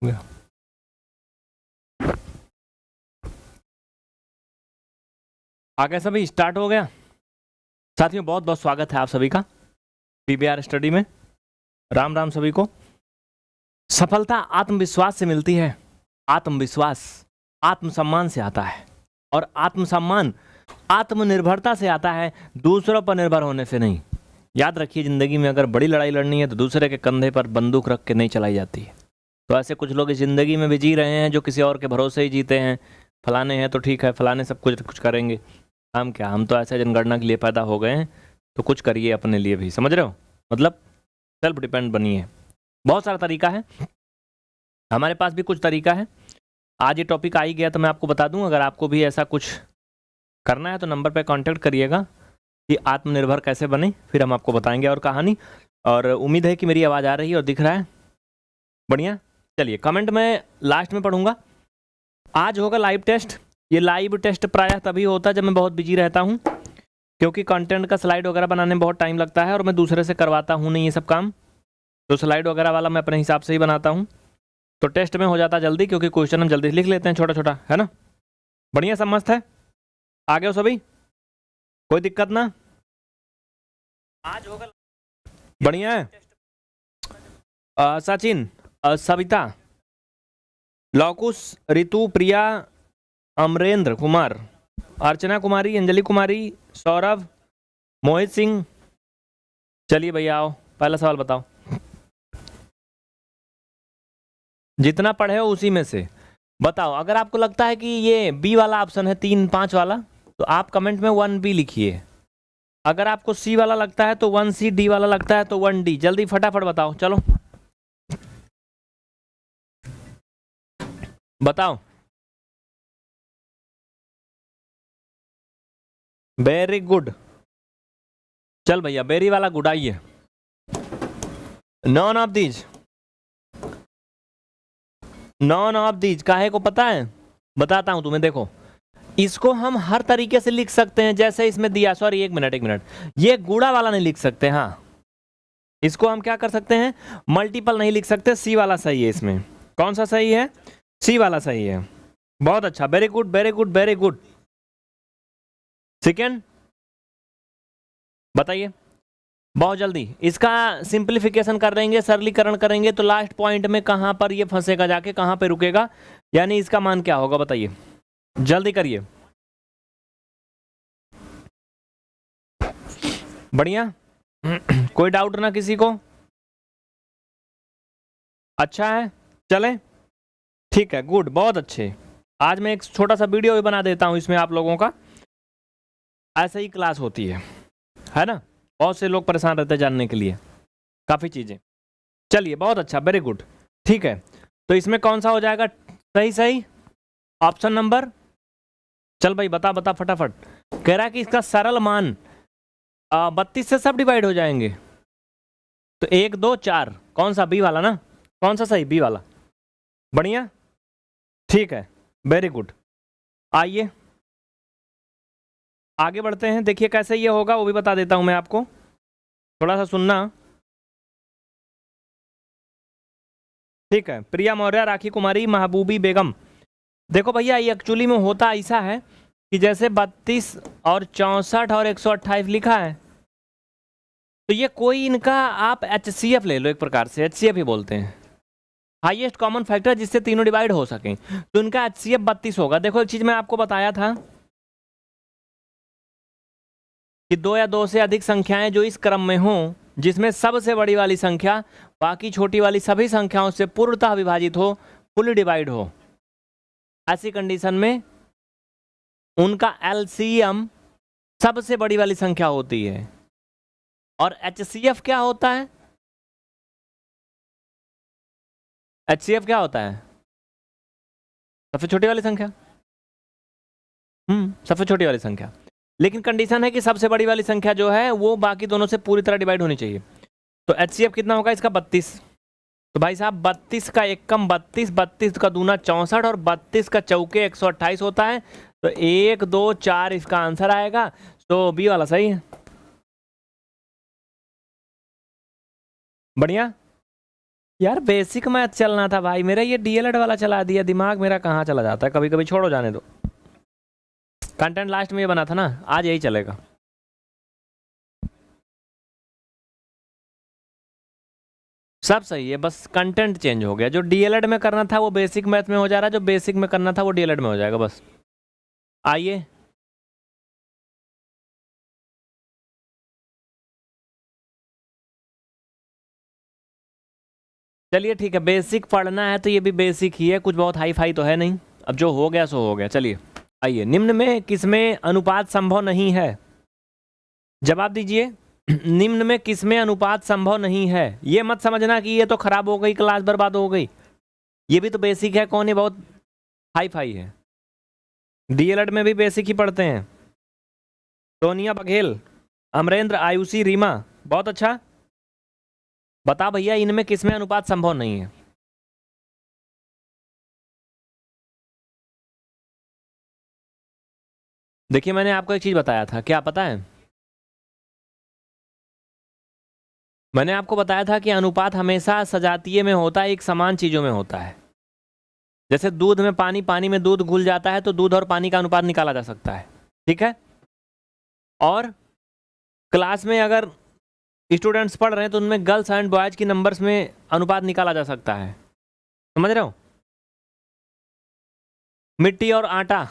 गया। आगे सभी स्टार्ट हो गया। साथियों बहुत बहुत स्वागत है आप सभी का पीबीआर स्टडी में। राम राम सभी को। सफलता आत्मविश्वास से मिलती है। आत्मविश्वास आत्मसम्मान से आता है और आत्मसम्मान आत्मनिर्भरता से आता है, दूसरों पर निर्भर होने से नहीं। याद रखिए, जिंदगी में अगर बड़ी लड़ाई लड़नी है तो दूसरे के कंधे पर बंदूक रख के नहीं चलाई जाती है। तो ऐसे कुछ लोग इस जिंदगी में भी जी रहे हैं जो किसी और के भरोसे ही जीते हैं। फलाने हैं तो ठीक है, फलाने सब कुछ करेंगे, हम क्या, हम तो ऐसे जनगणना के लिए पैदा हो गए हैं, तो कुछ करिए अपने लिए भी, समझ रहे हो, मतलब सेल्फ डिपेंड बनिए। बहुत सारा तरीका है, हमारे पास भी कुछ तरीका है। आज ये टॉपिक आ ही गया तो मैं आपको बता दूं, अगर आपको भी ऐसा कुछ करना है तो नंबर पे कांटेक्ट करिएगा कि आत्मनिर्भर कैसे बने, फिर हम आपको बताएंगे और कहानी। और उम्मीद है कि मेरी आवाज़ आ रही है और दिख रहा है बढ़िया। चलिए, कमेंट में लास्ट में पढ़ूंगा। आज होगा लाइव टेस्ट। ये लाइव टेस्ट प्रायः तभी होता है जब मैं बहुत बिजी रहता हूँ, क्योंकि कंटेंट का स्लाइड वगैरह बनाने में बहुत टाइम लगता है और मैं दूसरे से करवाता हूँ नहीं ये सब काम। तो स्लाइड वगैरह वाला मैं अपने हिसाब से ही बनाता हूँ, तो टेस्ट में हो जाता जल्दी, क्योंकि क्वेश्चन हम जल्दी लिख लेते हैं, छोटा छोटा, है ना। बढ़िया, सब मस्त है। आगे हो सभी, कोई दिक्कत ना। आज होगा बढ़िया है। सचिन, सविता, लौकुश, रितु, प्रिया, अमरेंद्र कुमार, अर्चना कुमारी, अंजलि कुमारी, सौरभ, मोहित सिंह। चलिए भैया आओ, पहला सवाल बताओ। जितना पढ़े हो उसी में से बताओ। अगर आपको लगता है कि ये बी वाला ऑप्शन है 3 5 वाला, तो आप कमेंट में 1B लिखिए। अगर आपको सी वाला लगता है तो 1C, डी वाला लगता है तो 1D। जल्दी फटाफट बताओ, चलो बताओ। वेरी गुड, चल भैया, बेरी वाला गुड। आइए, none of these, none of these काहे को पता है, बताता हूं तुम्हें। देखो, इसको हम हर तरीके से लिख सकते हैं, जैसे इसमें दिया, सॉरी एक मिनट, ये गुड़ा वाला नहीं लिख सकते। हाँ, इसको हम क्या कर सकते हैं, मल्टीपल नहीं लिख सकते। सी वाला सही है इसमें। कौन सा सही है, सी वाला सही है। बहुत अच्छा, very good very good very good. Second बताइए, बहुत जल्दी इसका सिंप्लीफिकेशन कर देंगे, सरलीकरण करेंगे, तो लास्ट पॉइंट में कहां पर ये फंसेगा, जाके कहां पे रुकेगा, यानी इसका मान क्या होगा, बताइए, जल्दी करिए। बढ़िया, कोई डाउट ना किसी को। अच्छा है, चले, ठीक है, गुड, बहुत अच्छे। आज मैं एक छोटा सा वीडियो भी बना देता हूं इसमें आप लोगों का। ऐसे ही क्लास होती है ना। बहुत से लोग परेशान रहते हैं जानने के लिए काफ़ी चीज़ें। चलिए, बहुत अच्छा, वेरी गुड, ठीक है। तो इसमें कौन सा हो जाएगा सही, सही ऑप्शन नंबर, चल भाई बता बता फटाफट। कह रहा है कि इसका सरल मान 32 से सब डिवाइड हो जाएंगे, तो 1 2 4, कौन सा, बी वाला ना, कौन सा सही, बी वाला। बढ़िया, ठीक है, वेरी गुड। आइए आगे बढ़ते हैं, देखिए कैसे ये होगा वो भी बता देता हूं मैं आपको, थोड़ा सा सुनना। ठीक है, प्रिया मौर्य, राखी कुमारी, महबूबी बेगम। देखो भैया, ये एक्चुअली में होता ऐसा है कि जैसे 32 और 64 और 128 लिखा है, तो ये कोई इनका आप HCF ले लो, एक प्रकार से HCF ही बोलते हैं, हाईएस्ट कॉमन फैक्टर, जिससे तीनों डिवाइड हो सके, तो इनका HCF 32 होगा। देखो, एक चीज मैं आपको बताया था कि 2 या 2 से अधिक संख्याएं जो इस क्रम में हों, जिसमें सबसे बड़ी वाली संख्या बाकी छोटी वाली सभी संख्याओं से पूर्णतः विभाजित हो, फुल डिवाइड हो, ऐसी कंडीशन में उनका LCM सबसे बड़ी वाली संख्या होती है। और HCF क्या होता है, HCF क्या होता है, सबसे छोटी वाली संख्या। सबसे छोटी वाली संख्या, लेकिन कंडीशन है कि सबसे बड़ी वाली संख्या जो है वो बाकी दोनों से पूरी तरह डिवाइड होनी चाहिए। तो HCF कितना होगा इसका, 32। तो भाई साहब, 32 का एकम 32, 32 का दूना 64 और 32 का चौके 128 होता है। तो 1 2 4 इसका आंसर आएगा। तो बी वाला सही है। बढ़िया, यार बेसिक मैथ चलना था भाई मेरा, ये डीएलएड वाला चला दिया, दिमाग मेरा कहाँ चला जाता है कभी कभी। छोड़ो, जाने दो। कंटेंट लास्ट में ये बना था ना, आज यही चलेगा। सब सही है, बस कंटेंट चेंज हो गया। जो डीएलएड में करना था वो बेसिक मैथ में हो जा रहा है, जो बेसिक में करना था वो डीएलएड में हो जाएगा बस। आइए, चलिए ठीक है। बेसिक पढ़ना है तो ये भी बेसिक ही है, कुछ बहुत हाई फाई तो है नहीं। अब जो हो गया सो हो गया। चलिए आइए, निम्न में किसमें अनुपात संभव नहीं है? जवाब दीजिए। निम्न में किसमें अनुपात संभव नहीं है? ये मत समझना कि ये तो खराब हो गई, क्लास बर्बाद हो गई। ये भी तो बेसिक है, कौन है बहुत हाई फाई है। डीएलएड में भी बेसिक ही पढ़ते हैं। सोनिया बघेल, अमरेंद्र, आयुषी, रीमा, बहुत अच्छा। बता भैया, इनमें किसमें अनुपात संभव नहीं है? देखिए, मैंने आपको एक चीज बताया था, क्या पता है? मैंने आपको बताया था कि अनुपात हमेशा सजातीय में होता है, एक समान चीजों में होता है। जैसे दूध में पानी, पानी में दूध घुल जाता है तो दूध और पानी का अनुपात निकाला जा सकता है, ठीक है। और क्लास में अगर स्टूडेंट्स पढ़ रहे हैं तो उनमें गर्ल्स एंड बॉयज की नंबर्स में अनुपात निकाला जा सकता है। समझ रहे हो? मिट्टी और आटा,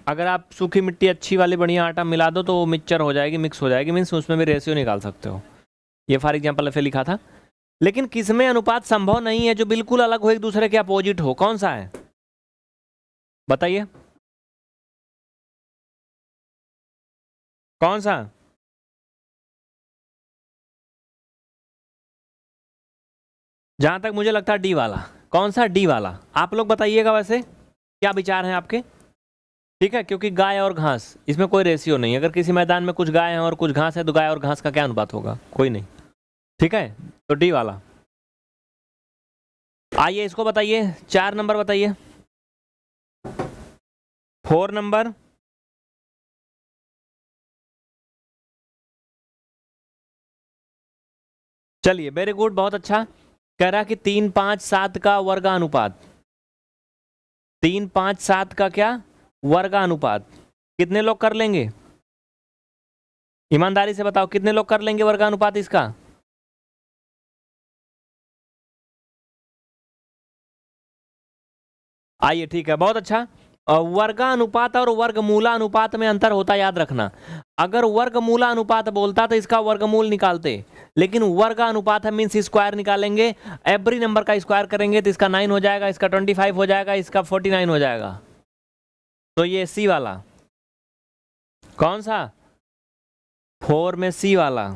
अगर आप सूखी मिट्टी अच्छी वाली बढ़िया आटा मिला दो तो वो मिक्सचर हो जाएगी, मिक्स हो जाएगी, मीन्स उसमें भी रेशियो निकाल सकते हो। ये फॉर एग्जाम्पल ऐसे लिखा था। लेकिन किसमें अनुपात संभव नहीं है जो बिल्कुल अलग हो, एक दूसरे के अपोजिट हो? कौन सा है बताइए, कौन सा? जहां तक मुझे लगता है डी वाला। कौन सा? डी वाला। आप लोग बताइएगा वैसे क्या विचार हैं आपके, ठीक है। क्योंकि गाय और घास, इसमें कोई रेशियो नहीं। अगर किसी मैदान में कुछ गाय है और कुछ घास है तो गाय और घास का क्या अनुपात होगा? कोई नहीं, ठीक है। तो डी वाला। आइए इसको बताइए, 4 नंबर बताइए। 4 नंबर। चलिए, वेरी गुड, बहुत अच्छा। कह रहा कि 3, 5, 7 का वर्गानुपात। 3, 5, 7 का क्या वर्गानुपात? कितने लोग कर लेंगे? ईमानदारी से बताओ, कितने लोग कर लेंगे वर्गानुपात इसका? आइए ठीक है, बहुत अच्छा। वर्गानुपात और वर्गमूला अनुपात में अंतर होता, याद रखना। अगर वर्गमूला अनुपात बोलता तो इसका वर्गमूल निकालते, लेकिन वर्गानुपात है मीन्स स्क्वायर निकालेंगे। एवरी नंबर का स्क्वायर करेंगे तो इसका 9 हो जाएगा, इसका 25 हो जाएगा, इसका 49 हो जाएगा। तो ये सी वाला। कौन सा? 4 में सी वाला।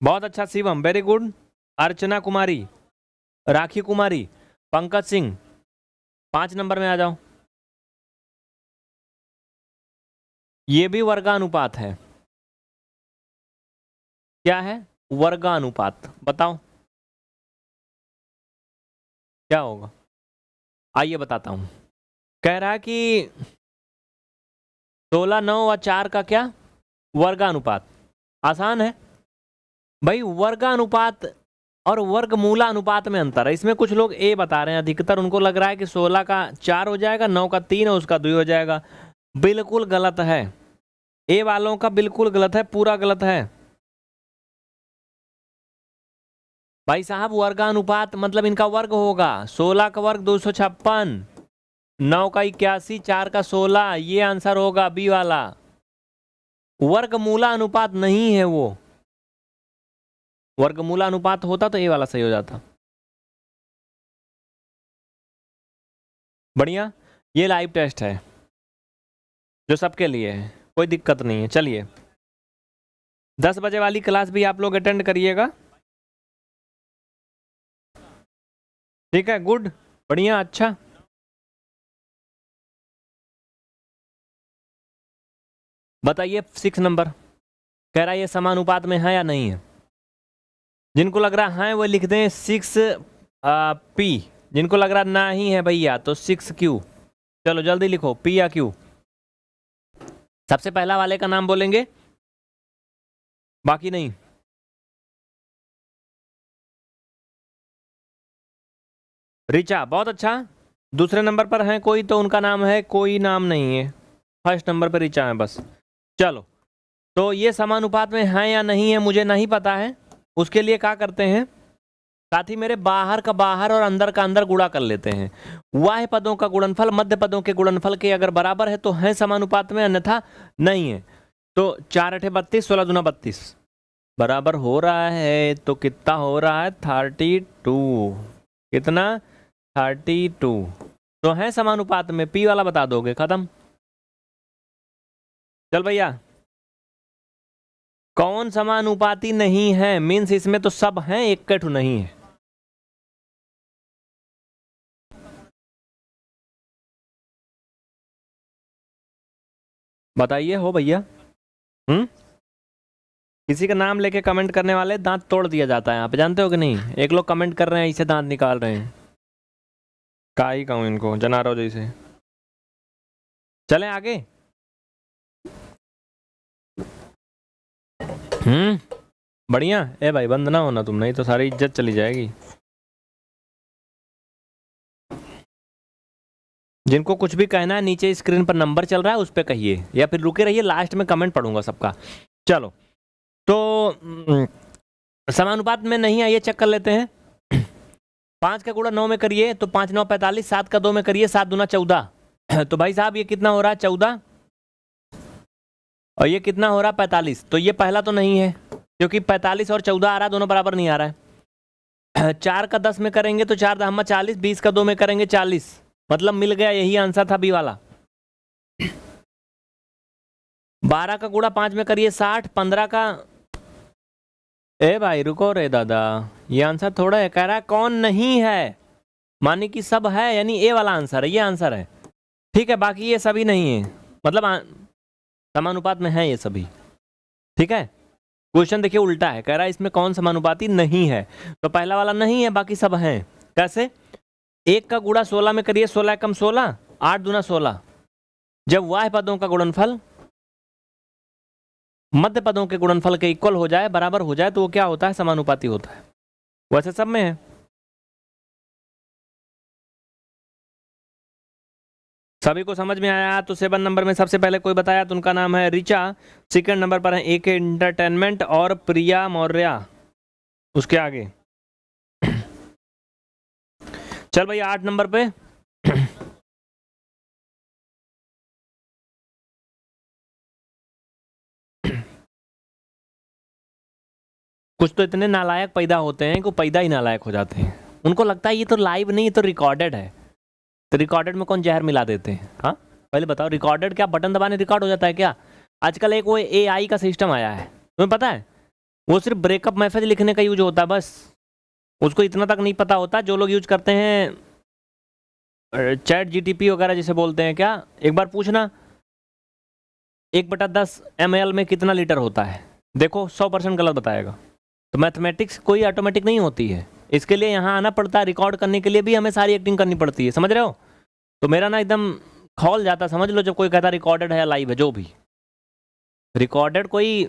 बहुत अच्छा शिवम, वेरी गुड। अर्चना कुमारी, राखी कुमारी, पंकज सिंह, 5 नंबर में आ जाओ। ये भी वर्गानुपात है। क्या है? वर्गानुपात। बताओ क्या होगा? आइए बताता हूं। कह रहा है कि 16, 9 और 4 का क्या वर्गानुपात? आसान है भाई। वर्गानुपात और वर्गमूला अनुपात में अंतर है। इसमें कुछ लोग ए बता रहे हैं, अधिकतर उनको लग रहा है कि 16 का 4 हो जाएगा, 9 का 3 और उसका 2 हो जाएगा। बिल्कुल गलत है। ए वालों का बिल्कुल गलत है, पूरा गलत है भाई साहब। वर्गानुपात मतलब इनका वर्ग होगा। 16 का वर्ग 256, 9 का 81, 4 का 16, ये आंसर होगा बी वाला। वर्गमूला अनुपात नहीं है वो। वर्गमूला अनुपात होता तो ये वाला सही हो जाता। बढ़िया। ये लाइव टेस्ट है जो सबके लिए है, कोई दिक्कत नहीं है। चलिए, 10 बजे वाली क्लास भी आप लोग अटेंड करिएगा, ठीक है। गुड, बढ़िया, अच्छा। बताइए 6 नंबर। कह रहा है ये समानुपात में है या नहीं है? जिनको लग रहा है वो लिख दें 6 पी। जिनको लग रहा नहीं है भैया तो 6 क्यू। चलो जल्दी लिखो, पी या क्यू। सबसे पहला वाले का नाम बोलेंगे, बाकी नहीं। ऋचा बहुत अच्छा। दूसरे नंबर पर है कोई तो उनका नाम है, कोई नाम नहीं है। फर्स्ट नंबर पर ऋचा है बस। चलो, तो ये समानुपात में है या नहीं है मुझे नहीं पता है। उसके लिए क्या करते हैं साथी मेरे, बाहर का बाहर और अंदर का अंदर गुणा कर लेते हैं। वाह्य पदों का गुणनफल मध्य पदों के गुणनफल के अगर बराबर है तो है समानुपात में, अन्यथा नहीं है। तो 4 8 32, 16 दूना 32 बराबर हो रहा है तो कितना हो रहा है 32। कितना 32। तो है समानुपात में, पी वाला बता दोगे, खत्म। चल भैया, कौन समानुपाती नहीं है, मीन्स इसमें तो सब हैं, एक कठु नहीं है। बताइए हो भैया। किसी का नाम लेके कमेंट करने वाले दांत तोड़ दिया जाता है यहाँ पे, जानते हो कि नहीं। एक लोग कमेंट कर रहे हैं इसे दांत निकाल रहे हैं, का ही कहूँ इनको, जनारो जैसे। चलें आगे। बढ़िया। ए भाई बंद ना होना तुम, नहीं तो सारी इज्जत चली जाएगी। जिनको कुछ भी कहना है नीचे स्क्रीन पर नंबर चल रहा है उस पर कहिए, या फिर रुके रहिए, लास्ट में कमेंट पढ़ूंगा सबका। चलो, तो समानुपात में नहीं है, ये चेक कर लेते हैं। 5 का गुणा 9 में करिए तो 5 9 45, 7 का 2 में करिए 7 दूना 14। तो भाई साहब ये कितना हो रहा है 14, और ये कितना हो रहा है 45। तो ये पहला तो नहीं है क्योंकि 45 और 14 आ रहा है, दोनों बराबर नहीं आ रहा है। 4 का 10 में करेंगे तो 4 दहमा 40, 20 का 2 में करेंगे 40, मतलब मिल गया, यही आंसर था बी वाला। 12 का गुणा 5 में करिए 60, 15 का, ए भाई रुको रे दादा, ये आंसर थोड़ा है, कह रहा है कौन नहीं है, माने कि सब है, यानी ए वाला आंसर है, ये आंसर है। ठीक है, बाकी ये सभी नहीं है, मतलब समानुपात में है ये सभी। ठीक है, क्वेश्चन देखिए उल्टा है, कह रहा है इसमें कौन समानुपाती नहीं है, तो पहला वाला नहीं है, बाकी सब हैं। कैसे? 1 का गुणा 16 में करिए, 16 कम 16, 8 दूना 16। जब वाह्य पदों का गुणनफल मध्य पदों के गुणनफल के इक्वल हो जाए, बराबर हो जाए, तो वो क्या होता है, समानुपाती होता है। वैसे सब में है। सभी को समझ में आया? तो 7 नंबर में सबसे पहले कोई बताया तो उनका नाम है ऋचा। सेकंड नंबर पर है AK एंटरटेनमेंट और प्रिया मौर्य। उसके आगे चल भैया 8 नंबर पे कुछ तो इतने नालायक पैदा होते हैं कि पैदा ही नालायक हो जाते हैं। उनको लगता है ये तो लाइव नहीं, ये तो रिकॉर्डेड है। तो रिकॉर्डेड में कौन जहर मिला देते हैं? हाँ पहले बताओ, रिकॉर्डेड क्या बटन दबाने रिकॉर्ड हो जाता है क्या? आजकल एक वो AI का सिस्टम आया है, तुम्हें पता है? वो सिर्फ ब्रेकअप मैसेज लिखने का यूज होता है बस। उसको इतना तक नहीं पता होता, जो लोग यूज करते हैं चैट GTP वगैरह जिसे बोलते हैं, क्या एक बार पूछना 1/10 ml में कितना लीटर होता है, देखो 100% गलत बताएगा। तो मैथमेटिक्स कोई ऑटोमेटिक नहीं होती है, इसके लिए यहाँ आना पड़ता है, रिकॉर्ड करने के लिए भी हमें सारी एक्टिंग करनी पड़ती है, समझ रहे हो? तो मेरा ना एकदम खौल जाता, समझ लो, जब कोई कहता रिकॉर्डेड है या लाइव है, जो भी रिकॉर्डेड कोई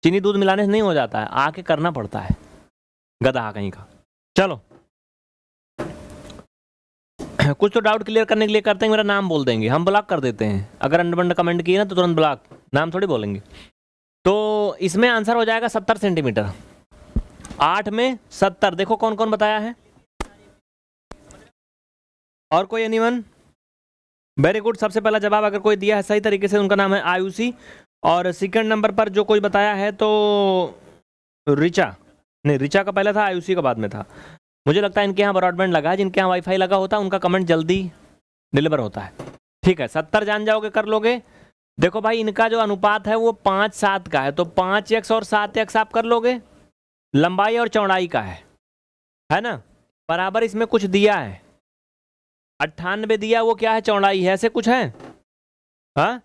चीनी दूध मिलाने से नहीं हो जाता है, आके करना पड़ता है, गधा कहीं का। चलो कुछ तो डाउट क्लियर करने के लिए करते हैं, मेरा नाम बोल देंगे, हम ब्लॉक कर देते हैं, अगर अंडर कमेंट किए ना तो तुरंत ब्लॉक, नाम थोड़ी बोलेंगे। तो इसमें आंसर हो जाएगा 70 सेंटीमीटर। 8 में 70, देखो कौन कौन बताया है, और कोई एनीवन? वेरी गुड, सबसे पहला जवाब अगर कोई दिया है सही तरीके से, उनका नाम है आयुषी। और सेकंड नंबर पर जो कोई बताया है तो ऋचा, नहीं ऋचा का पहले था, आयुषी का बाद में था। मुझे लगता है इनके यहाँ ब्रॉडबैंड लगा है, जिनके यहाँ वाईफाई लगा होता है उनका कमेंट जल्दी डिलीवर होता है। ठीक है, 70 जान जाओगे, कर लोगे। देखो भाई इनका जो अनुपात है वो 5:7 का है, तो 5x और 7x आप कर लोगे, लंबाई और चौड़ाई का है ना, बराबर इसमें कुछ दिया है 98 दिया, वो क्या है, चौड़ाई है, ऐसे कुछ है। हाँ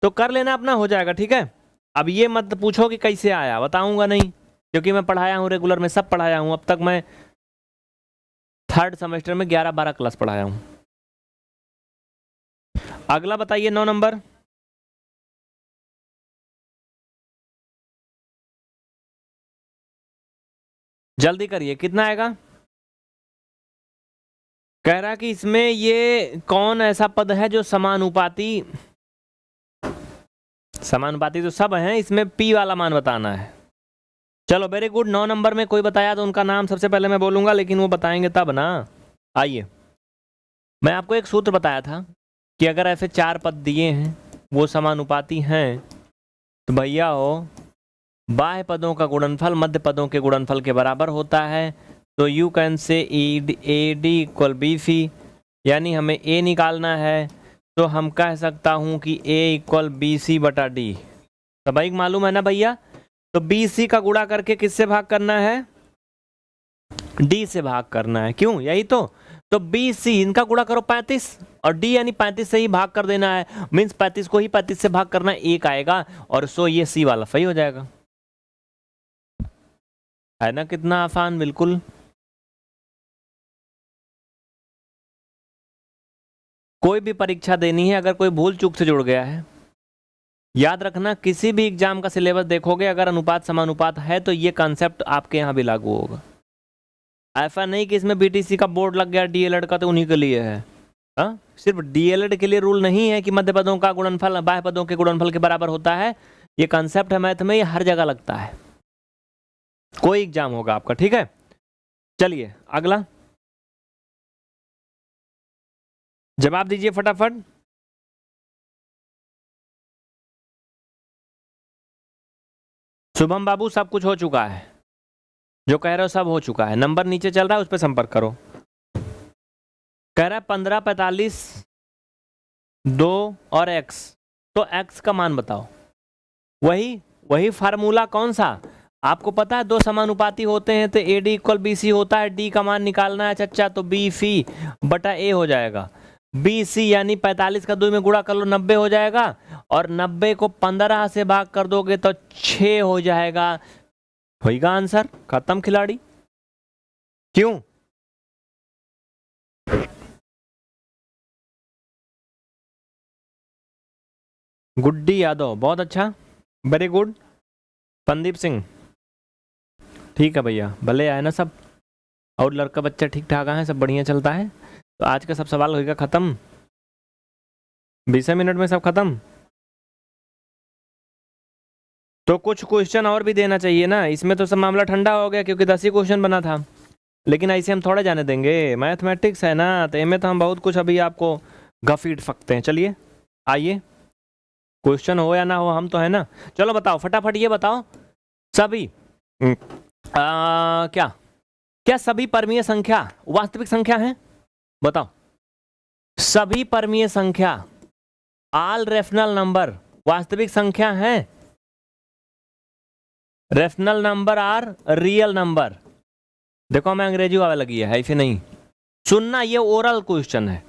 तो कर लेना अपना, हो जाएगा। ठीक है, अब ये मत पूछो कि कैसे आया, बताऊंगा नहीं, क्योंकि मैं पढ़ाया हूँ रेगुलर में, सब पढ़ाया हूँ अब तक, मैं 3rd सेमेस्टर में 11-12 क्लास पढ़ाया हूँ। अगला बताइए 9 नंबर। जल्दी करिए, कितना आएगा? कह रहा कि इसमें ये कौन ऐसा पद है जो समानुपाती तो सब हैं, इसमें p वाला मान बताना है। चलो वेरी गुड। 9 नंबर में कोई बताया तो उनका नाम सबसे पहले मैं बोलूंगा, लेकिन वो बताएंगे तब ना। आइए, मैं आपको एक सूत्र बताया था कि अगर ऐसे 4 पद दिए हैं वो समानुपाती हैं तो भैया हो बाह्य पदों का गुणनफल मध्य पदों के गुणनफल के बराबर होता है। तो you can say A D equal B C, यानी हमें ए निकालना है तो हम कह सकता हूं कि ए इक्वल बी सी बटा डी। सभी मालूम है ना भैया? तो बी सी का गुणा करके किससे भाग करना है? डी से भाग करना है। क्यों? यही तो बी सी इनका गुणा करो 35 और डी यानी 35 से ही भाग कर देना है। मीन्स 35 को ही 35 से भाग करना है, 1 आएगा और सो ये सी वाला सही हो जाएगा। है ना कितना आसान? बिल्कुल। कोई भी परीक्षा देनी है, अगर कोई भूल चूक से जुड़ गया है, याद रखना किसी भी एग्जाम का सिलेबस देखोगे अगर अनुपात समानुपात है तो ये कॉन्सेप्ट आपके यहाँ भी लागू होगा। ऐसा नहीं कि इसमें बीटीसी का बोर्ड लग गया डीएलएड का तो उन्हीं के लिए है। हाँ, सिर्फ डीएलएड के लिए रूल नहीं है कि मध्य पदों का गुणनफल बाह्य पदों के गुणनफल के बराबर होता है। ये कॉन्सेप्ट है मैथ में, ये हर जगह लगता है, कोई एग्जाम होगा आपका। ठीक है, चलिए अगला जवाब दीजिए फटाफट। शुभम बाबू सब कुछ हो चुका है, जो कह रहे हो सब हो चुका है। नंबर नीचे चल रहा है, उस पर संपर्क करो। कह रहा है 15, 45, 2 और x, तो x का मान बताओ। वही फार्मूला कौन सा आपको पता है? 2 समानुपाती होते हैं तो A D equal B C होता है। डी का मान निकालना है चच्चा, तो बी सी बटा ए हो जाएगा। बी सी यानी 45 का 2 में गुणा कर लो 90 हो जाएगा, और 90 को 15 से भाग कर दोगे तो 6 हो जाएगा। होगा आंसर, खत्म खिलाड़ी। क्यों? गुड्डी यादव, बहुत अच्छा, वेरी गुड। पंदीप सिंह, ठीक है भैया, भले आए ना सब, और लड़का बच्चा ठीक ठाक है, सब बढ़िया चलता है। तो आज का सब सवाल होगा खत्म, 20 मिनट में सब खत्म। तो कुछ क्वेश्चन और भी देना चाहिए ना, इसमें तो सब मामला ठंडा हो गया क्योंकि 10 ही क्वेश्चन बना था। लेकिन ऐसे हम थोड़ा जाने देंगे, मैथमेटिक्स है ना, तो इनमें तो हम बहुत कुछ अभी आपको घसीट सकते हैं। चलिए आइए, क्वेश्चन हो या ना हो हम तो है ना। चलो बताओ फटाफट, ये बताओ सभी क्या सभी परमीय संख्या वास्तविक संख्या है? बताओ, सभी परमीय संख्या ऑल रेशनल नंबर वास्तविक संख्या है? Rational number are real number. देखो मैं अंग्रेजी वाला लगी है, ऐसे नहीं सुनना, ये ओरल क्वेश्चन है।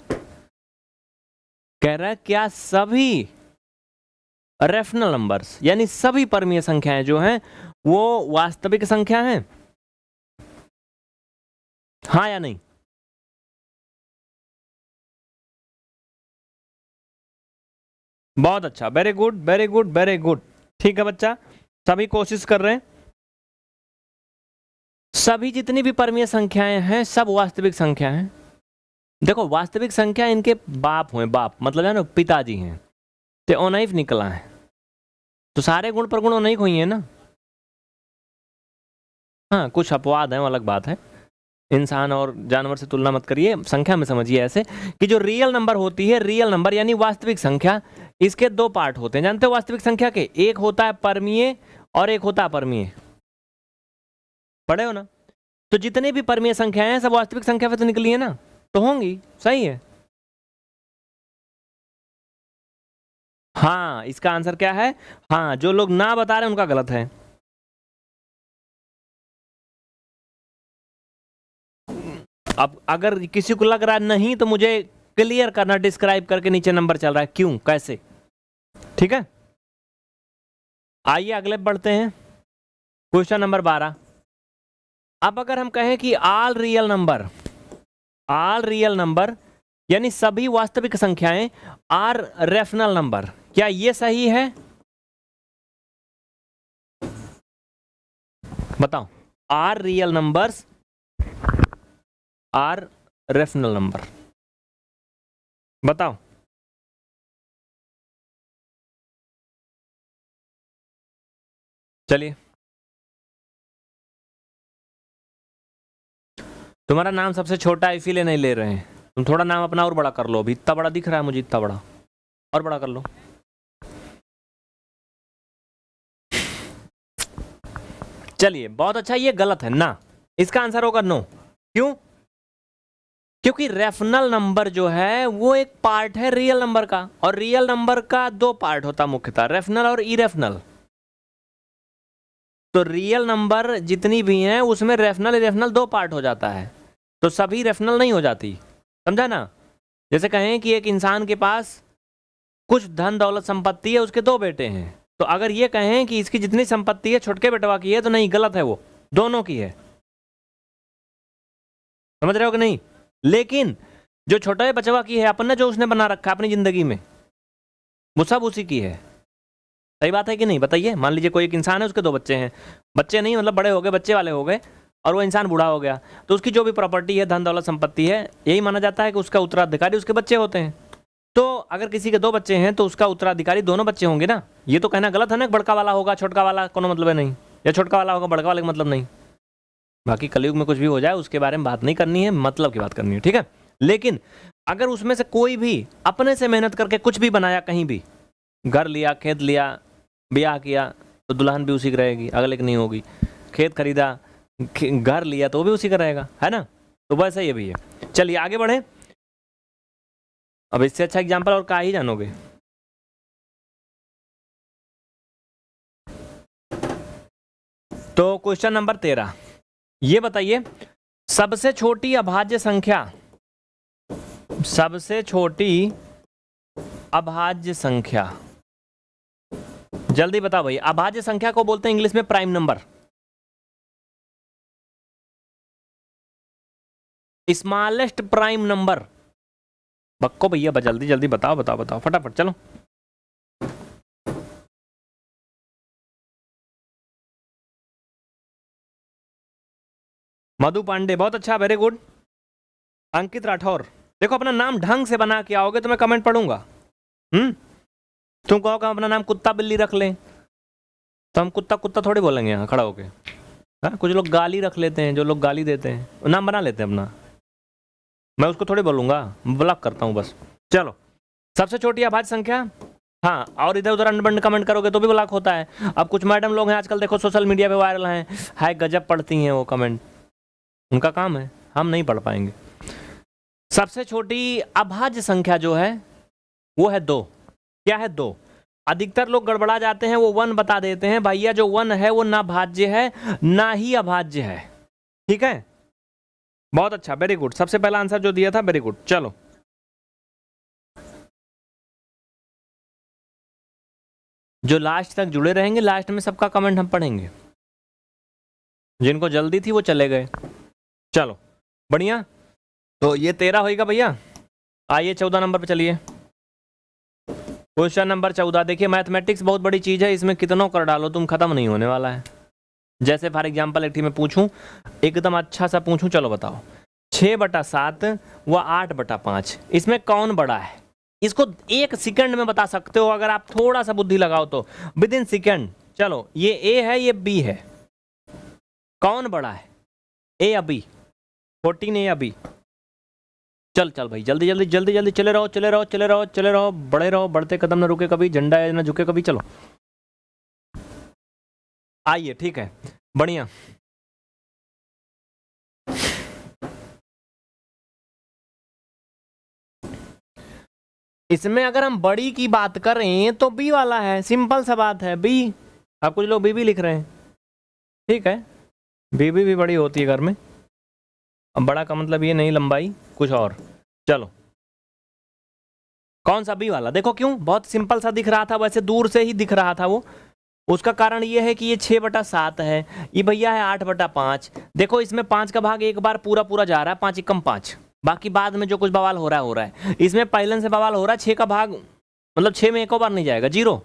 कह रहा है क्या सभी रेशनल नंबर्स यानी सभी परमीय संख्याएं जो हैं वो वास्तविक संख्या हैं? हाँ या नहीं? बहुत अच्छा, very good very good very good. ठीक है बच्चा, सभी कोशिश कर रहे हैं। सभी जितनी भी परमीय संख्याएं हैं सब वास्तविक संख्या हैं। देखो वास्तविक संख्या इनके बाप हुए, बाप मतलब है ना पिताजी हैं, तो ओनाइफ निकला है, तो सारे गुण प्रगुण ओनाइफ हुई है ना। हाँ कुछ अपवाद है, वो अलग बात है, इंसान और जानवर से तुलना मत करिए, संख्या में समझिए ऐसे कि जो रियल नंबर होती है, रियल नंबर यानी वास्तविक संख्या, इसके 2 पार्ट होते हैं, जानते हो वास्तविक संख्या के? एक होता है परमीय और एक होता है अपरमीय, पढ़े हो ना? तो जितने भी परमीय संख्याएं हैं सब वास्तविक संख्या पे तो निकली है ना, तो होंगी, सही है। हाँ इसका आंसर क्या है? हाँ, जो लोग ना बता रहे उनका गलत है। अब अगर किसी को लग रहा है नहीं तो मुझे क्लियर करना, डिस्क्राइब करके नीचे नंबर चल रहा है क्यों कैसे, ठीक है। आइए अगले बढ़ते हैं, क्वेश्चन नंबर 12। अब अगर हम कहें कि ऑल रियल नंबर यानी सभी वास्तविक संख्याएं आर रेशनल नंबर, क्या ये सही है? बताओ, are real numbers are rational number. बताओ। चलिए, तुम्हारा नाम सबसे छोटा है इसीलिए नहीं ले रहे हैं। तुम थोड़ा नाम अपना और बड़ा कर लो। अभी इतना बड़ा दिख रहा है मुझे, इतना बड़ा और बड़ा कर लो। चलिए, बहुत अच्छा। ये गलत है ना, इसका आंसर होगा नो। क्यों? क्योंकि रेफनल नंबर जो है वो एक पार्ट है रियल नंबर का, और रियल नंबर का दो पार्ट होता मुख्यतः, रेफनल और इरेफनल। तो रियल नंबर जितनी भी हैं उसमें रेफनल इरेफनल दो पार्ट हो जाता है, तो सभी रेफनल नहीं हो जाती। समझा ना? जैसे कहें कि एक इंसान के पास कुछ धन दौलत संपत्ति है, उसके दो बेटे हैं, तो अगर ये कहें कि इसकी जितनी संपत्ति है छोटके बेटवा की है, तो नहीं, गलत है, वो दोनों की है। समझ रहे हो कि नहीं? लेकिन जो छोटा बचवा की है अपन ने, जो उसने बना रखा है अपनी जिंदगी में, वो सब उसी की है। सही बात है कि नहीं? बताइए। मान लीजिए कोई एक इंसान है, उसके दो बच्चे हैं, बच्चे नहीं मतलब बड़े हो गए, बच्चे वाले हो गए, और वो इंसान बूढ़ा हो गया, तो उसकी जो भी प्रॉपर्टी है, धन दौलत संपत्ति है, यही माना जाता है कि उसका उत्तराधिकारी उसके बच्चे होते हैं। तो अगर किसी के दो बच्चे हैं तो उसका उत्तराधिकारी दोनों बच्चे होंगे ना। ये तो कहना गलत है ना, बड़का वाला होगा छोटका वाला, कोनो मतलब है नहीं, या छोटका वाला होगा बड़का वाले का मतलब नहीं। बाकी कलयुग में कुछ भी हो जाए उसके बारे में बात नहीं करनी है, मतलब की बात करनी है, ठीक है। लेकिन अगर उसमें से कोई भी अपने से मेहनत करके कुछ भी बनाया, कहीं भी घर लिया, खेत लिया, ब्याह किया, तो दुल्हन भी उसी की रहेगी, अगले की नहीं होगी। खेत खरीदा, घर लिया, तो वो भी उसी का रहेगा, है ना? तो वैसा ये भी है। चलिए आगे बढ़े। अब इससे अच्छा एग्जाम्पल और क्या ही जानोगे। तो क्वेश्चन नंबर 13, ये बताइए सबसे छोटी अभाज्य संख्या, सबसे छोटी अभाज्य संख्या, जल्दी बताओ भाई। अभाज्य संख्या को बोलते हैं इंग्लिश में prime number, smallest prime number. बक्को भैया जल्दी जल्दी बताओ बताओ बताओ फटाफट, चलो। मधु पांडे, बहुत अच्छा, वेरी गुड। अंकित राठौर, देखो अपना नाम ढंग से बना के आओगे तो मैं कमेंट पढ़ूंगा। तुम कहो कि अपना नाम कुत्ता बिल्ली रख लें, तो हम कुत्ता कुत्ता थोड़ी बोलेंगे यहाँ खड़ा होके। हाँ, कुछ लोग गाली रख लेते हैं, जो लोग गाली देते हैं नाम बना लेते हैं अपना, मैं उसको थोड़ी बोलूंगा, ब्लॉक करता हूँ बस। चलो, सबसे छोटी अभाज्य संख्या। हाँ, और इधर उधर अंडबंड कमेंट करोगे तो भी ब्लॉक होता है। अब कुछ मैडम लोग हैं आजकल, देखो सोशल मीडिया पे वायरल हैं, हाय गजब पढ़ती हैं वो कमेंट, उनका काम है, हम नहीं पढ़ पाएंगे। सबसे छोटी अभाज्य संख्या जो है वो है 2। क्या है? 2। अधिकतर लोग गड़बड़ा जाते हैं, वो 1 बता देते हैं। भैया जो 1 है वो ना भाज्य है ना ही अभाज्य है, ठीक है। बहुत अच्छा, वेरी गुड। सबसे पहला आंसर जो दिया था, वेरी गुड। चलो जो लास्ट तक जुड़े रहेंगे, लास्ट में सबका कमेंट हम पढ़ेंगे। जिनको जल्दी थी वो चले गए। चलो बढ़िया। तो ये 13 होगा भैया। आइए 14 नंबर पे चलिए। क्वेश्चन नंबर 14, देखिए मैथमेटिक्स बहुत बड़ी चीज है, इसमें कितनों कर डालो तुम खत्म नहीं होने वाला है। जैसे फॉर एग्जांपल एक मैं पूछूं, एकदम अच्छा सा पूछूं, चलो बताओ 6/7 व 8/5, इसमें कौन बड़ा है? इसको 1 सेकंड में बता सकते हो अगर आप थोड़ा सा बुद्धि लगाओ तो, विद इन सेकंड। चलो, ये ए है, ये बी है, कौन बड़ा है, ए या बी? 14 ए या बी? चल चल भाई, जल्दी जल्दी जल्दी जल्दी, चले रहो चले रहो चले रहो चले रहो, बढ़े रहो, बढ़ते कदम ना रुके कभी, झंडा ना झुके कभी। चलो आइए, ठीक है, बढ़िया। इसमें अगर हम बड़ी की बात करें तो बी वाला है, सिंपल सा बात है, बी। अब कुछ लोग बी भी लिख रहे हैं, ठीक है, बीबी भी बड़ी होती है घर में। अब बड़ा का मतलब ये नहीं लंबाई, कुछ और। चलो कौन सा? बी वाला। देखो क्यों, बहुत सिंपल सा दिख रहा था, वैसे दूर से ही दिख रहा था वो। उसका कारण ये है कि ये 6/7 है, ये भैया है 8/5। देखो इसमें 5 का भाग एक बार पूरा पूरा जा रहा है, 5 एकम 5, बाकी बाद में जो कुछ बवाल हो रहा है। इसमें पहले से बवाल हो रहा है, 6 का भाग मतलब 6 में एको बार नहीं जाएगा, 0।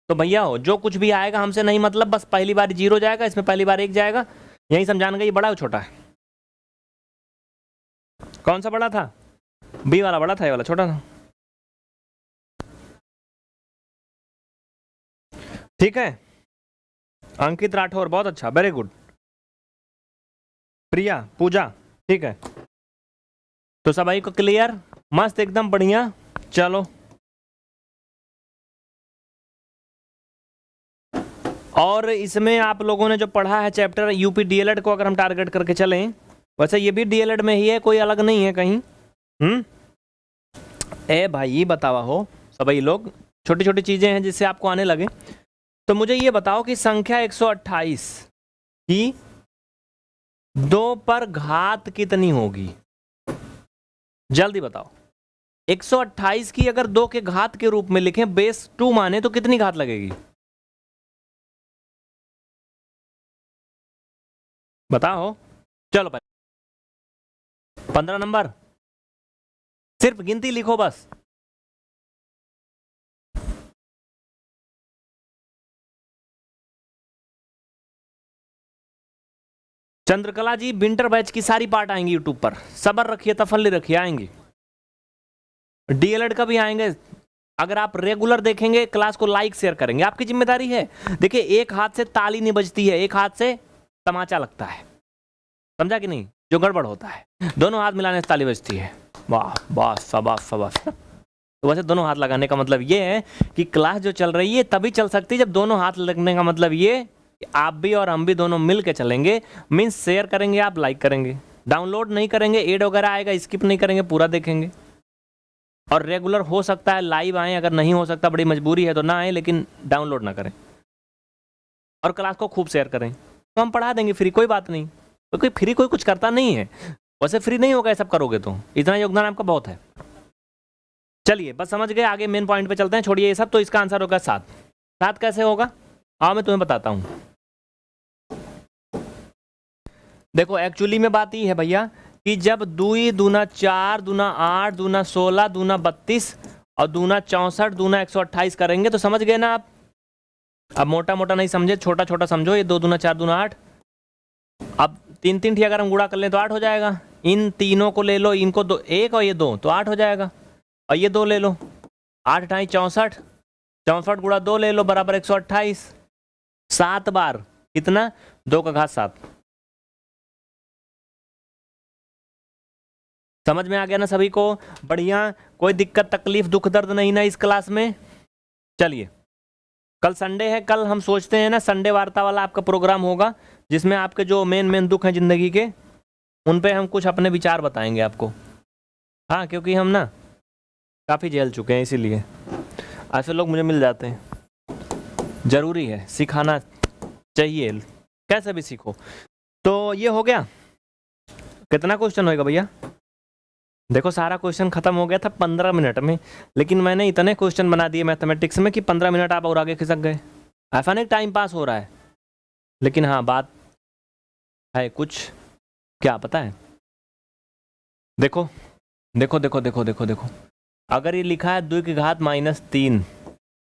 तो भैया हो जो कुछ भी आएगा हमसे नहीं मतलब, बस पहली बार 0 जाएगा, इसमें पहली बार 1 जाएगा, यही समझाने का, ये बड़ा है छोटा है? कौन सा बड़ा था? बी वाला बड़ा था, ये वाला छोटा था। ठीक है, अंकित राठौर बहुत अच्छा, वेरी गुड। प्रिया, पूजा, ठीक है। तो सभी को क्लियर, मस्त एकदम बढ़िया। चलो और इसमें आप लोगों ने जो पढ़ा है चैप्टर यूपी डीएलएड को अगर हम टारगेट करके चलें, वैसे ये भी डीएलएड में ही है, कोई अलग नहीं है कहीं। ए भाई बतावा हो सभी लोग, छोटी छोटी चीजें हैं जिससे आपको आने लगे। तो मुझे ये बताओ कि संख्या 128 की 2 पर घात कितनी होगी? जल्दी बताओ। 128 की अगर 2 के घात के रूप में लिखें, बेस 2 माने, तो कितनी घात लगेगी? बताओ। चलो 15 नंबर, सिर्फ गिनती लिखो बस। चंद्रकला जी, विंटर बैच की सारी पार्ट आएंगी यूट्यूब पर, सबर रखिए, तफल्ली रखिए, आएंगी। डीएलएड का भी आएंगे। अगर आप रेगुलर देखेंगे, क्लास को लाइक शेयर करेंगे, आपकी जिम्मेदारी है। देखिए, एक हाथ से ताली नहीं बजती है, एक हाथ से तमाचा लगता है, समझा कि नहीं? जो गड़बड़ होता है, दोनों हाथ मिलाने से ताली बजती है। वाह वाह, शाबाश शाबाश। तो वैसे दोनों हाथ लगाने का मतलब ये है कि क्लास जो चल रही है तभी चल सकती है जब दोनों हाथ लगने का मतलब ये कि आप भी और हम भी दोनों मिल के चलेंगे। मीन्स शेयर करेंगे, आप लाइक करेंगे, डाउनलोड नहीं करेंगे, एड वगैरह आएगा स्किप नहीं करेंगे, पूरा देखेंगे। और रेगुलर हो सकता है लाइव आए, अगर नहीं हो सकता, बड़ी मजबूरी है तो ना आए, लेकिन डाउनलोड ना करें। और क्लास को खूब शेयर करें, तो हम पढ़ा देंगे फ्री, कोई बात नहीं। कोई फ्री कोई कुछ करता नहीं है, वैसे फ्री नहीं होगा ये सब करोगे तो, इतना योगदान आपका बहुत है। चलिए बस समझ गए, आगे मेन पॉइंट पे चलते हैं, छोड़िए ये सब। तो इसका आंसर होगा 7। 7 कैसे होगा? आओ मैं तुम्हें बताता हूं। देखो एक्चुअली में बात ये है भैया कि जब 2 दूना 4 दूना 8 दूना 16 दूना 32 और दूना 64 दूना 128 करेंगे तो समझ गए ना आप? अब मोटा मोटा नहीं समझे, छोटा छोटा समझो। ये 2 दूना 4 दूना 8, अब 3 अगर हम गुणा कर लें तो 8 हो जाएगा। इन तीनों को ले लो, इनको 2 1 और ये 2 तो 8 हो जाएगा। और ये 2 ले लो, 8 × 64, 64 गुणा 2 ले लो बराबर 128। 7 बार कितना? 2 का घात 7। समझ में आ गया ना सभी को? बढ़िया, कोई दिक्कत तकलीफ दुख दर्द नहीं ना इस क्लास में? चलिए, कल संडे है, कल हम सोचते हैं ना संडे वार्ता वाला आपका प्रोग्राम होगा, जिसमें आपके जो मेन दुख हैं जिंदगी के, उन पे हम कुछ अपने विचार बताएंगे आपको। हाँ, क्योंकि हम ना काफ़ी झेल चुके हैं, इसीलिए ऐसे लोग मुझे मिल जाते हैं। ज़रूरी है, सिखाना चाहिए, कैसे भी सीखो। तो ये हो गया। कितना क्वेश्चन होएगा भैया? देखो सारा क्वेश्चन खत्म हो गया था 15 मिनट में, लेकिन मैंने इतने क्वेश्चन बना दिए मैथमेटिक्स में कि 15 मिनट आप और आगे खिसक गए। ऐसा नहीं टाइम पास हो रहा है, लेकिन हाँ बात है कुछ, क्या पता है? देखो देखो देखो देखो देखो देखो, अगर ये लिखा है 2 की घात -3,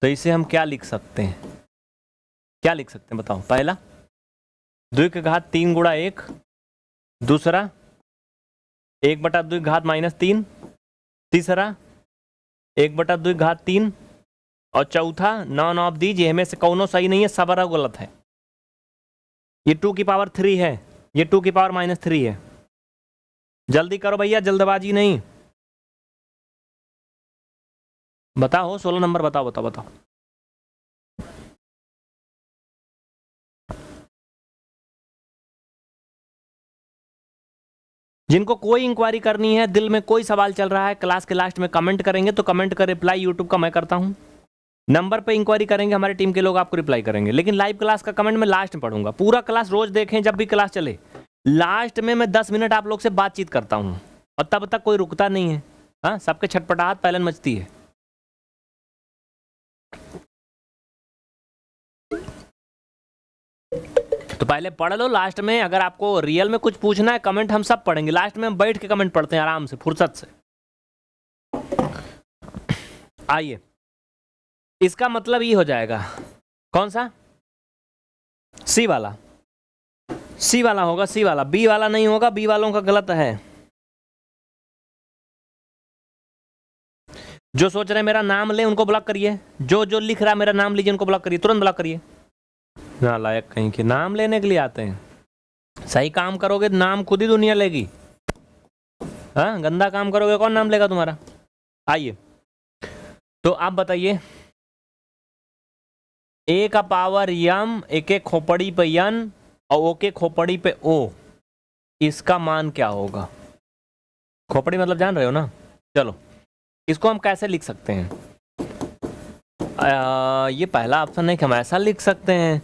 तो इसे हम क्या लिख सकते हैं? क्या लिख सकते हैं बताओ? पहला 2 की घात 3 गुणा 1, दूसरा 1/2 की घात -3, तीसरा 1/2 की घात 3, और चौथा नॉन ऑफ दीज, ये में से कौनो सही नहीं है, सब गलत है। ये 2 की पावर 3 है, ये 2 की पावर -3 है। जल्दी करो भैया, जल्दबाजी नहीं। बताओ 16 नंबर, बताओ बताओ बताओ। जिनको कोई इंक्वायरी करनी है, दिल में कोई सवाल चल रहा है, क्लास के लास्ट में कमेंट करेंगे, तो कमेंट का रिप्लाई यूट्यूब का मैं करता हूं। नंबर पे इंक्वायरी करेंगे, हमारे टीम के लोग आपको रिप्लाई करेंगे, लेकिन लाइव क्लास का कमेंट मैं लास्ट में पढ़ूंगा। पूरा क्लास रोज देखें, जब भी क्लास चले, लास्ट में मैं 10 मिनट आप लोग से बातचीत करता हूं, और तब तक कोई रुकता नहीं है। हाँ, सबके छटपटाहट पहले मचती है। तो पहले पढ़ लो, लास्ट में अगर आपको रियल में कुछ पूछना है, कमेंट हम सब पढ़ेंगे। लास्ट में हम बैठ के कमेंट पढ़ते हैं आराम से, फुर्सत से। आइए, इसका मतलब ये हो जाएगा, कौन सा? सी वाला। सी वाला होगा, सी वाला, बी वाला नहीं होगा, बी वालों का गलत है। जो सोच रहे हैं मेरा नाम ले उनको ब्लॉक करिए, जो जो लिख रहा है मेरा नाम लीजिए उनको ब्लॉक करिए, तुरंत ब्लॉक करिए। नालायक कहीं के, नाम लेने के लिए आते हैं। सही काम करोगे नाम खुद ही दुनिया लेगी। हाँ, गंदा काम करोगे कौन नाम लेगा तुम्हारा। आइए तो आप बताइए, ए का पावर यम, ए के खोपड़ी पे यन और ओ के खोपड़ी पे ओ, इसका मान क्या होगा। खोपड़ी मतलब जान रहे हो ना। चलो इसको हम कैसे लिख सकते हैं। ये पहला ऑप्शन है कि हम ऐसा लिख सकते हैं,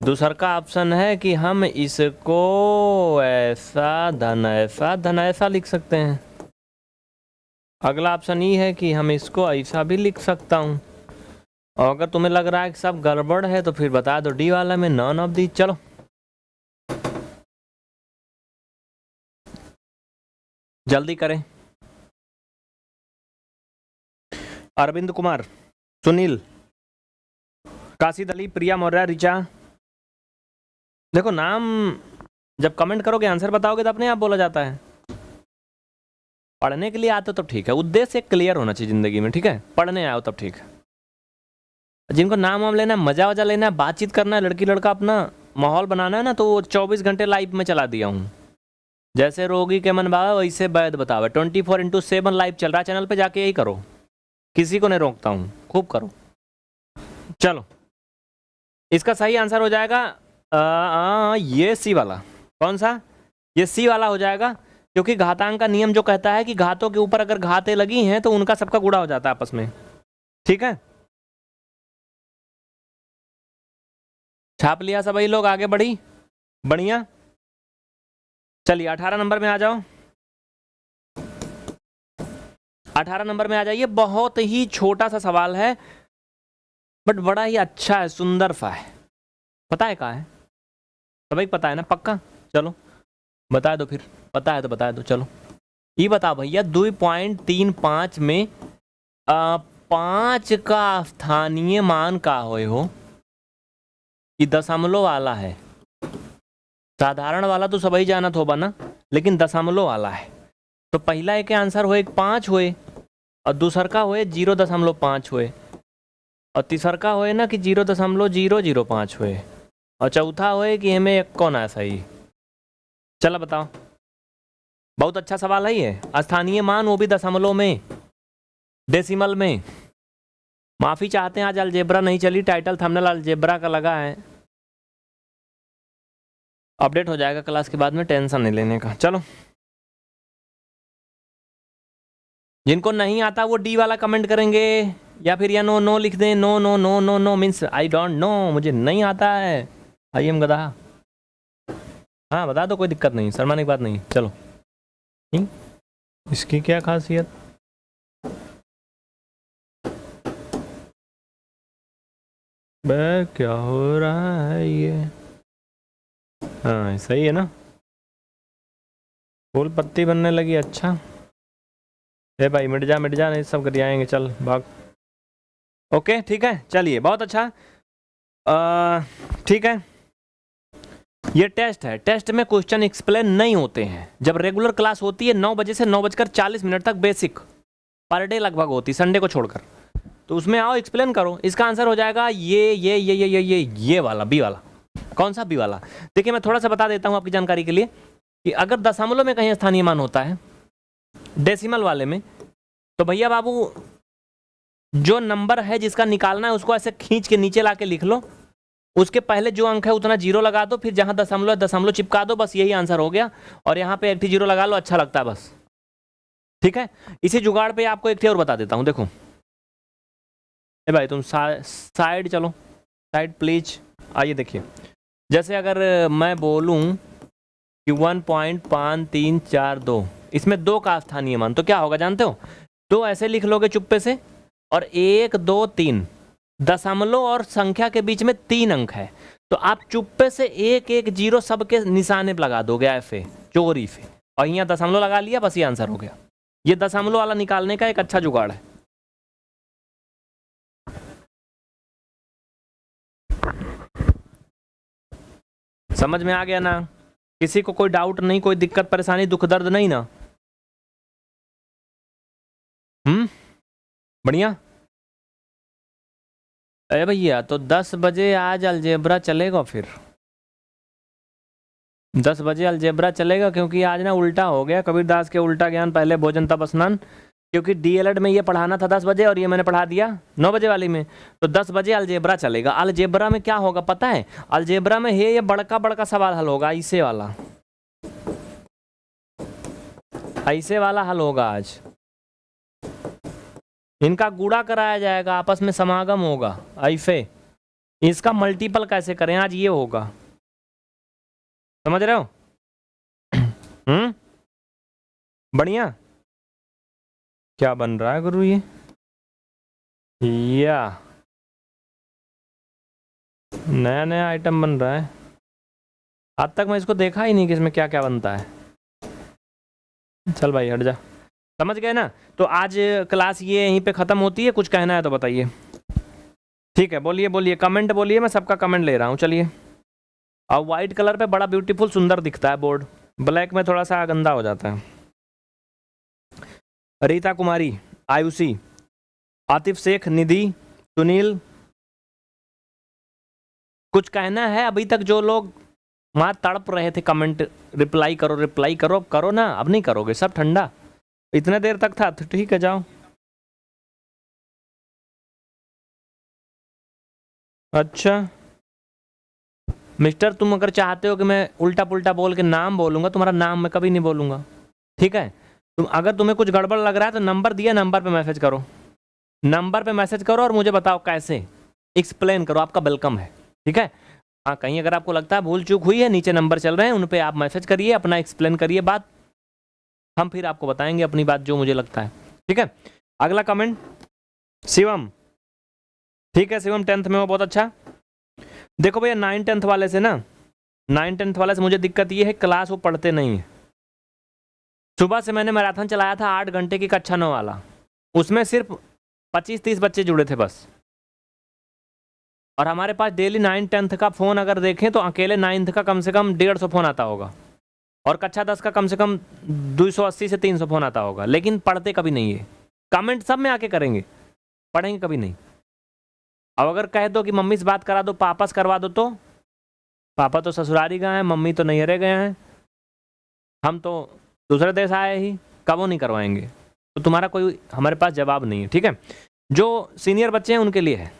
दूसरा का ऑप्शन है कि हम इसको ऐसा धन ऐसा लिख सकते हैं, अगला ऑप्शन ये है कि हम इसको ऐसा भी लिख सकता हूँ। और अगर तुम्हें लग रहा है कि सब गड़बड़ है तो फिर बता दो डी वाला में नॉन ऑफ दी। चलो जल्दी करें। अरविंद कुमार, सुनील, काशिद अली, प्रिया मौर्य, रिचा। देखो नाम जब कमेंट करोगे आंसर बताओगे तो अपने आप बोला जाता है। पढ़ने के लिए आते हो तब ठीक है, उद्देश्य क्लियर होना चाहिए जिंदगी में, ठीक है। पढ़ने आओ तब ठीक है। जिनको नाम वाम लेना है, मजा वजा लेना है, बातचीत करना है, लड़की लड़का अपना माहौल बनाना है ना, तो 24 घंटे लाइव में चला दिया हूँ। जैसे रोगी के मन भावे वैसे वैद बतावे, 24/7 लाइव चल रहा है चैनल पे, जाके यही करो, किसी को नहीं रोकता हूँ, खूब करो। चलो इसका सही आंसर हो जाएगा ये सी वाला। कौन सा, ये सी वाला हो जाएगा, क्योंकि घातांक का नियम जो कहता है कि घातों के ऊपर अगर घातें लगी हैं तो उनका सबका गुणा हो जाता है आपस में, ठीक है। छाप लिया सभी लोग, आगे बढ़ी, बढ़िया। चलिए 18 नंबर में आ जाओ, 18 नंबर में आ जाइए। बहुत ही छोटा सा सवाल है बट बड़ा ही अच्छा है, सुंदर सा है। पता है कहाँ है, सभी पता है ना पक्का। चलो बता दो फिर, पता है तो बता दो। चलो ये बता भैया, 2.35 में 5 का स्थानीय मान का होए हो कि दशमलव वाला है। साधारण वाला तो सभी जानत होगा ना, लेकिन दशमलव वाला है तो पहला एक आंसर होए 5 होए, और दूसर का होए 0.5 होए, और तीसर का होए ना कि 0.005 होए, और चौथा होए कि हमें एक कौन है सही। चलो बताओ, बहुत अच्छा सवाल है ये। स्थानीय मान वो भी दशमलव में, डेसिमल में। माफी चाहते हैं आज अलजेब्रा नहीं चली, टाइटल थंबनेल अलजेब्रा का लगा है, अपडेट हो जाएगा क्लास के बाद में, टेंशन नहीं लेने का। चलो जिनको नहीं आता वो डी वाला कमेंट करेंगे, या फिर या नो नो लिख दें। No no no no no means I don't know, मुझे नहीं आता है, आई एम गधा। हाँ बता दो, कोई दिक्कत नहीं, शर्माने की बात नहीं। चलो इसकी क्या खासियत, बे क्या हो रहा है ये। हाँ सही है ना, फूल पत्ती बनने लगी। अच्छा ए भाई मिट जा नहीं सब कर आएंगे, चल भाग। ओके ठीक है, चलिए बहुत अच्छा। ठीक है, ये टेस्ट है, टेस्ट में क्वेश्चन एक्सप्लेन नहीं होते हैं। जब रेगुलर क्लास होती है 9 बजे से 9:40 तक, बेसिक पर डे लगभग होती, संडे को छोड़कर, तो उसमें आओ एक्सप्लेन करो। इसका आंसर हो जाएगा ये वाला, बी वाला। कौन सा, बी वाला। देखिए मैं थोड़ा सा बता देता हूं आपकी जानकारी के लिए कि अगर दशमलव में कहीं स्थानीय मान होता है डेसिमल वाले में, तो भैया बाबू जो नंबर है जिसका निकालना है उसको ऐसे खींच के नीचे ला के लिख लो, उसके पहले जो अंक है उतना जीरो लगा दो, फिर जहां दशमलव चिपका दो, बस यही आंसर हो गया। और यहाँ पे एक ही जीरो लगा लो, अच्छा लगता है बस, ठीक है। इसी जुगाड़ पे आपको एक और बता देता हूं, देखो ए भाई तुम साइड चलो, साइड प्लीज। आइए देखिए, जैसे अगर मैं बोलूं कि 1.5342, इसमें 2 का स्थानीय मान, तो क्या होगा जानते हो। 2 ऐसे लिख लोगे चुप्पे से, और 1 2 3 दशमलव और संख्या के बीच में 3 अंक है, तो आप चुप्पे से 1 1 0 सबके निशाने पे लगा दोगे ऐसे चोरी से, और यहाँ दशमलव लगा लिया, बस ये आंसर हो गया। ये दशमलव वाला निकालने का एक अच्छा जुगाड़ है। समझ में आ गया ना। किसी को कोई डाउट नहीं, कोई दिक्कत परेशानी दुख दर्द नहीं ना? बढ़िया। अरे भैया तो 10 बजे आज अलजेब्रा चलेगा, फिर 10 बजे अलजेब्रा चलेगा, क्योंकि आज ना उल्टा हो गया, कबीरदास के उल्टा ज्ञान पहले भोजन तब स्नान। क्योंकि डीएलएड में ये पढ़ाना था 10 बजे और ये मैंने पढ़ा दिया 9 बजे वाली में, तो 10 बजे अलजेब्रा चलेगा। अलजेब्रा में क्या होगा पता है? अलजेब्रा में ये बड़का बड़का सवाल हल होगा, ऐसे वाला, ऐसे वाला हल होगा आज। इनका गुणा कराया जाएगा, आपस में समागम होगा ऐसे। इसका मल्टीपल कैसे करें आज, ये होगा, समझ रहे हो? बढ़िया। क्या बन रहा है गुरु ये? या नया नया आइटम बन रहा है। आज तक मैं इसको देखा ही नहीं कि इसमें क्या क्या बनता है। चल भाई हट जा, समझ गए ना? तो आज क्लास ये यहीं पे ख़त्म होती है। कुछ कहना है तो बताइए। ठीक है, बोलिए बोलिए, कमेंट बोलिए, मैं सबका कमेंट ले रहा हूँ। चलिए। और वाइट कलर पे बड़ा ब्यूटीफुल सुंदर दिखता है बोर्ड, ब्लैक में थोड़ा सा गंदा हो जाता है। रीता कुमारी, आयुषी, आतिफ शेख, निधि, सुनील, कुछ कहना है अभी तक? जो लोग वहाँ तड़प रहे थे कमेंट, रिप्लाई करो रिप्लाई करो, अब करो ना। अब नहीं करोगे, सब ठंडा। इतने देर तक था तो ठीक है, जाओ। अच्छा मिस्टर, तुम अगर चाहते हो कि मैं उल्टा पुल्टा बोल के नाम बोलूंगा, तुम्हारा नाम मैं कभी नहीं बोलूंगा, ठीक है? अगर तुम्हें कुछ गड़बड़ लग रहा है तो नंबर दिया, नंबर पे मैसेज करो, नंबर पे मैसेज करो और मुझे बताओ कैसे, एक्सप्लेन करो, आपका वेलकम है, ठीक है? हाँ, कहीं अगर आपको लगता है भूल चूक हुई है, नीचे नंबर चल रहे हैं, उन पे आप मैसेज करिए, अपना एक्सप्लेन करिए बात, हम फिर आपको बताएंगे अपनी बात जो मुझे लगता है, ठीक है? अगला कमेंट शिवम, ठीक है शिवम, 10th में हो, बहुत अच्छा। देखो भैया 9 10th वाले से ना, 9 10th वाले से मुझे दिक्कत ये है, क्लास वो पढ़ते नहीं है। सुबह से मैंने मैराथन चलाया था 8 घंटे की कक्षा 9 वाला, उसमें सिर्फ 25-30 बच्चे जुड़े थे बस। और हमारे पास डेली 9 10th का फ़ोन अगर देखें तो अकेले 9th का कम से कम 150 फ़ोन आता होगा, और कक्षा 10 का कम से कम 280 से 300 फ़ोन आता होगा, लेकिन पढ़ते कभी नहीं है। कमेंट सब में आके करेंगे, पढ़ेंगे कभी नहीं। अब अगर कह दो कि मम्मी से बात करा दो, पापा से करवा दो, तो पापा तो ससुरारी गए हैं, मम्मी तो नैहरे गए हैं, हम तो दूसरे देश आए ही, कब वो नहीं करवाएंगे? तो तुम्हारा कोई हमारे पास जवाब नहीं है, ठीक है? जो सीनियर बच्चे हैं उनके लिए है।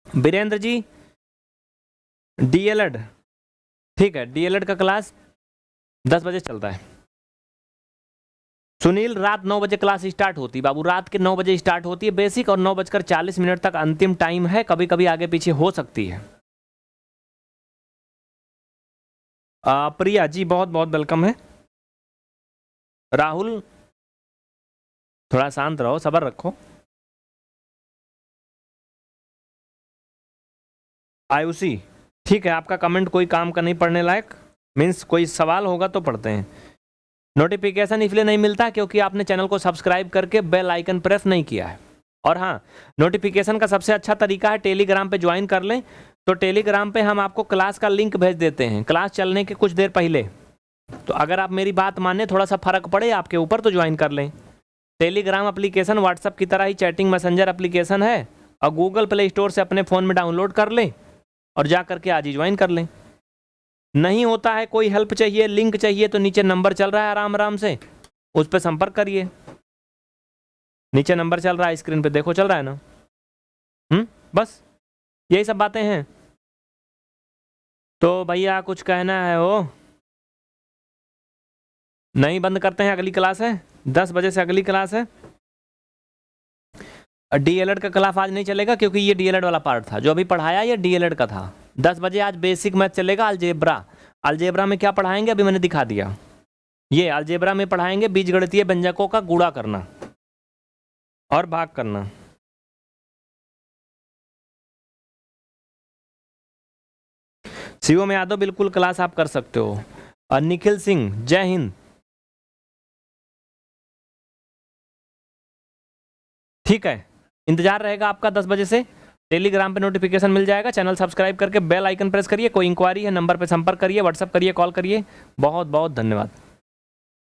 वीरेंद्र जी, डीएलएड, ठीक है, डीएलएड का क्लास 10 बजे चलता है। सुनील, रात 9 बजे क्लास स्टार्ट होती है बाबू, रात के 9 बजे स्टार्ट होती है बेसिक, और 9:40 तक अंतिम टाइम है, कभी कभी आगे पीछे हो सकती है। प्रिया जी, बहुत बहुत वेलकम है। राहुल, थोड़ा शांत रहो, सब्र रखो। आयुषी, ठीक है, आपका कमेंट कोई काम का नहीं पढ़ने लायक, मीन्स कोई सवाल होगा तो पढ़ते हैं। नोटिफिकेशन इसलिए नहीं मिलता क्योंकि आपने चैनल को सब्सक्राइब करके बेल आइकन प्रेस नहीं किया है। और हाँ, नोटिफिकेशन का सबसे अच्छा तरीका है टेलीग्राम पे ज्वाइन कर लें, तो टेलीग्राम पे हम आपको क्लास का लिंक भेज देते हैं क्लास चलने के कुछ देर पहले। तो अगर आप मेरी बात माने, थोड़ा सा फर्क पड़े आपके ऊपर, तो ज्वाइन कर लें। टेलीग्राम एप्लीकेशन व्हाट्सएप की तरह ही चैटिंग मैसेंजर एप्लीकेशन है, और गूगल प्ले स्टोर से अपने फ़ोन में डाउनलोड कर लें और जा करके आज ही ज्वाइन कर लें। नहीं होता है, कोई हेल्प चाहिए, लिंक चाहिए, तो नीचे नंबर चल रहा है आराम आराम से, उस पर संपर्क करिए। नीचे नंबर चल रहा है, स्क्रीन पे देखो, चल रहा है ना? बस यही सब बातें हैं। तो भैया कुछ कहना है वो? नहीं बंद करते हैं, अगली क्लास है 10 बजे से, अगली क्लास है। डीएलएड का क्लास आज नहीं चलेगा क्योंकि ये डीएलएड वाला पार्ट था, जो अभी पढ़ाया ये डीएलएड का था। 10 बजे आज बेसिक मैथ चलेगा, अलजेब्रा। अलजेब्रा में क्या पढ़ाएंगे अभी मैंने दिखा दिया। ये अलजेब्रा में पढ़ाएंगे बीजगणितीय व्यंजकों का गुणा करना और भाग करना। शिवम यादव, बिल्कुल क्लास आप कर सकते हो। और निखिल सिंह, जय हिंद। ठीक है, इंतजार रहेगा आपका 10 बजे से। टेलीग्राम पे नोटिफिकेशन मिल जाएगा। चैनल सब्सक्राइब करके बेल आइकन प्रेस करिए। कोई इंक्वायरी है नंबर पे संपर्क करिए, व्हाट्सअप करिए, कॉल करिए। बहुत बहुत धन्यवाद।